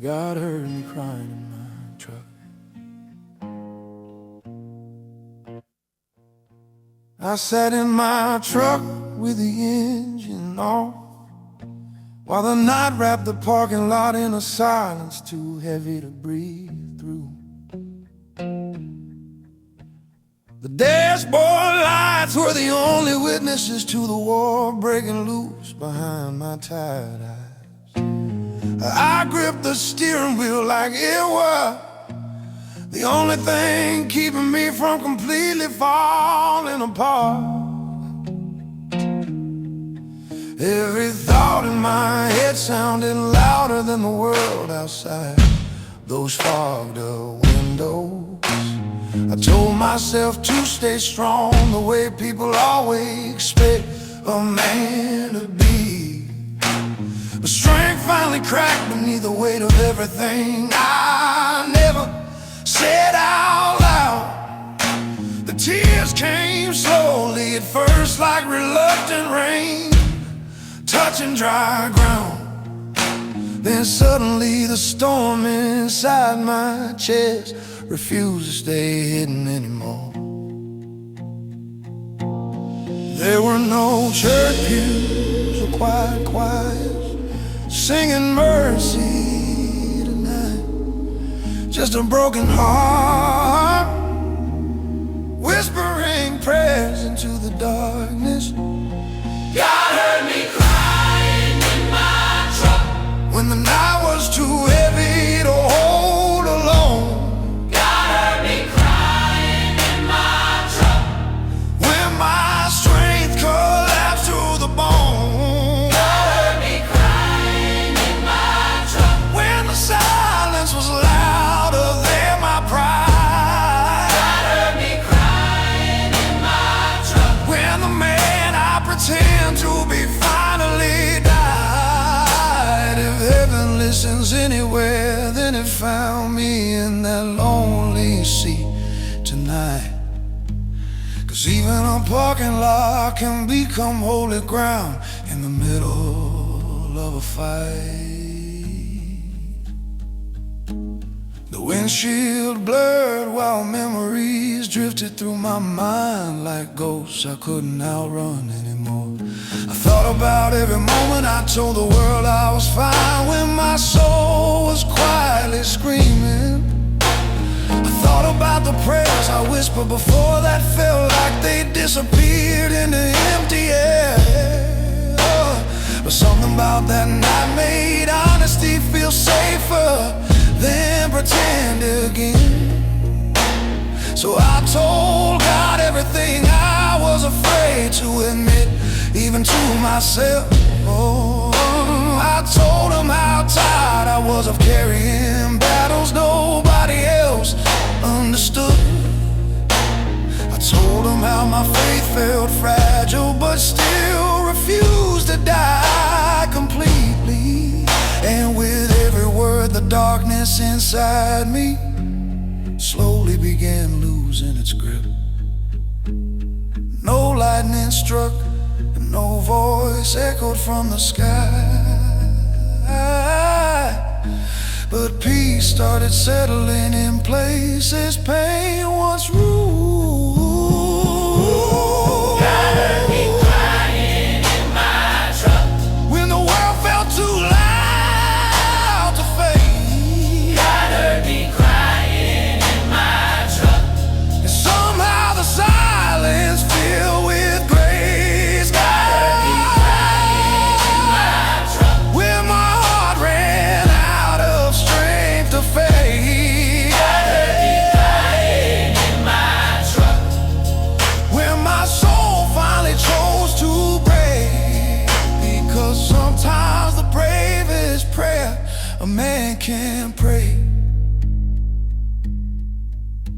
God heard me crying in my truck. I sat in my truck with the engine off, while the night wrapped the parking lot in a silence too heavy to breathe through. The dashboard lights were the only witnesses to the war breaking loose behind my tired eyes. I gripped the steering wheel like it was the only thing keeping me from completely falling apart. Every thought in my head sounded louder than the world outside those fogged up windows. I told myself to stay strong, the way people always expect a man to be. But strength finally cracked beneath the weight of everything I never said out loud. The tears came slowly at first, like reluctant rain touching dry ground. Then suddenly the storm inside my chest refused to stay hidden anymore. There were no church pews or quiet choirs singing mercy tonight. Just a broken heart whispering prayers into the darkness. God heard me crying in my truck when the night was too heavy to hold alone. God heard me crying in my truck when my strength collapsed to the bone. God heard me crying in my truck when the silence was louder than my pride. God heard me crying in my truck when the man I pretend to be finally died. If heaven listens anywhere, then it found me in that lonely seat tonight. 'Cause even a parking lot can become holy ground in the middle of a fight. The windshield blurred while memories drifted through my mind like ghosts I couldn't outrun anymore. I thought about every moment I told the world I was fine, when my soul was quietly screaming. I thought about the prayers I whispered before that felt like they disappeared into empty air. But something about that night made honesty feel safer than pretend again. So I told God everything I was afraid to admit, even to myself. Oh, I told him how tired I was of carrying battles nobody else understood. I told him how my faith felt fragile but still refused to die completely. And with every word, the darkness inside me slowly began losing its grip. No lightning struck, no voice echoed from the sky, but peace started settling in places pain once ruled. God heard me crying in my truck when the world felt too loud to face. God heard me crying in my truck, and somehow the silence filled with grace. God heard me crying in my truck when my heart ran out of strength to face. God heard me crying in my truck when my soul finally chose to break. Because sometimes the bravest prayer a man can pray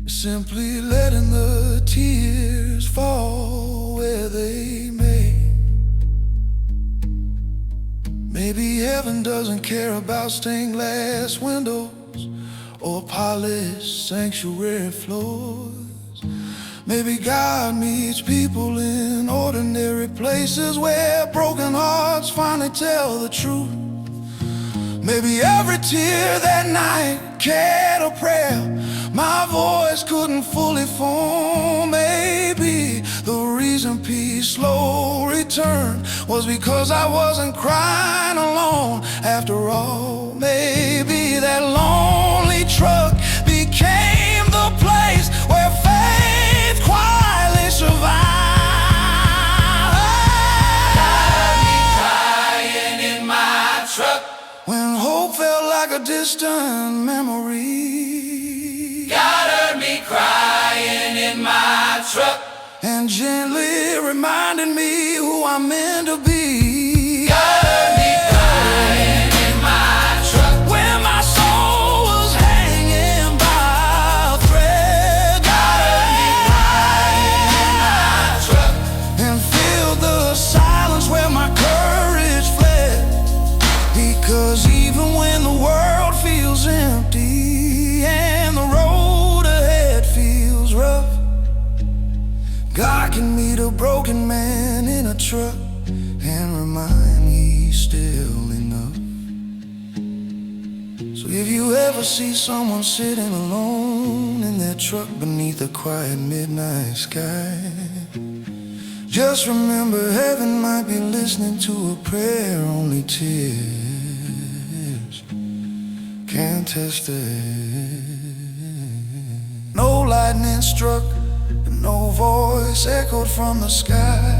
is simply letting the tears fall where they may. Maybe heaven doesn't care about stained glass windows or polished sanctuary floors. Maybe God meets people in ordinary places where broken hearts finally tell the truth. Maybe every tear that night carried a prayer my voice couldn't fully form. Maybe the reason peace slow returned was because I wasn't crying alone after all. Maybe that lonely truck became the place where faith quietly survived. Got me crying in my truck when hope felt like a distant memory. God heard me crying in my truck and gently reminded me who I'm meant to be. God heard me crying in my truck when my soul was hanging by a thread. God heard me crying in my truck and filled the silence where my courage fled. Because even when the world feels empty and the road ahead feels rough, God can meet a broken man in a truck and remind he's still enough. So if you ever see someone sitting alone in their truck beneath a quiet midnight sky, just remember heaven might be listening to a prayer only tears can't test it. No lightning struck, no voice echoed from the sky,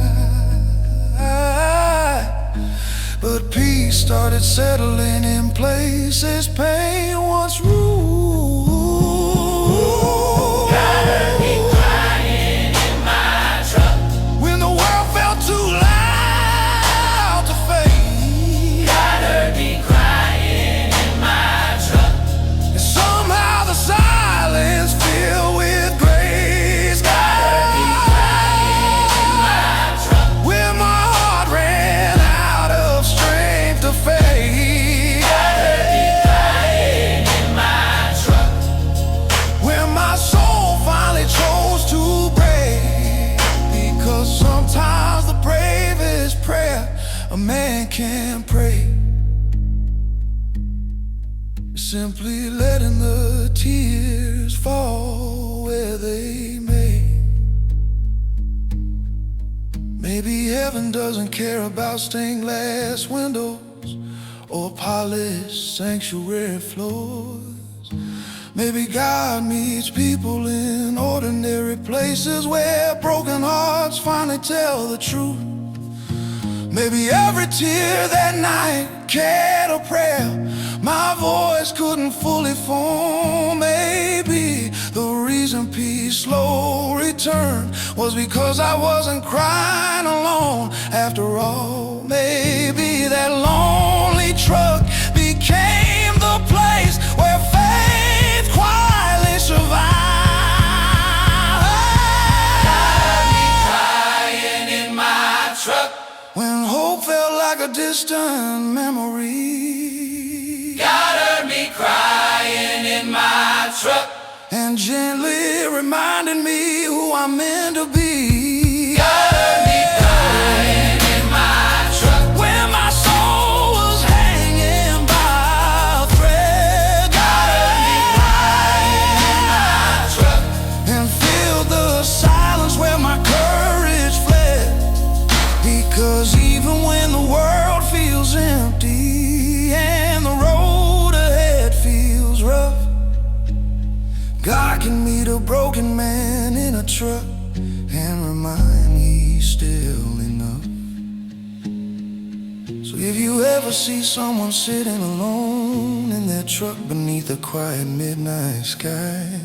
but peace started settling in places pain once ruled. God heard me crying in my truck when the world felt too loud to face. God heard me crying in my truck, and somehow the silence filled with grace. God heard me crying in my truck when my heart ran out of strength to face. God heard me crying in my truck when my soul finally chose to break. Because sometimes the bravest prayer a man can pray is simply letting the tears fall where they may. Maybe heaven doesn't care about stained glass windows or polished sanctuary floors. Maybe God meets people in ordinary places where broken hearts finally tell the truth. Maybe every tear that night carried a prayer my voice couldn't fully form. Maybe the reason peace slow returned was because I wasn't crying alone after all. Maybe that lonely truck became the place where faith quietly survived. Got me crying in my truck when hope felt like a distant memory. God heard me crying in my truck and gently reminded me who I'm meant to be. God heard me crying in my truck when my soul was hanging by a thread. God heard me crying in my truck and filled the silence where my courage fled. Because even when the world feels empty and the road ahead feels rough, God can meet a broken man in a truck and remind he's still enough. So if you ever see someone sitting alone in their truck beneath a quiet midnight sky,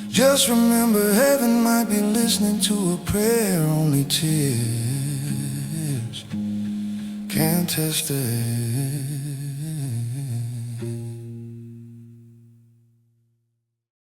just remember heaven might be listening to a prayer only tears can't test it.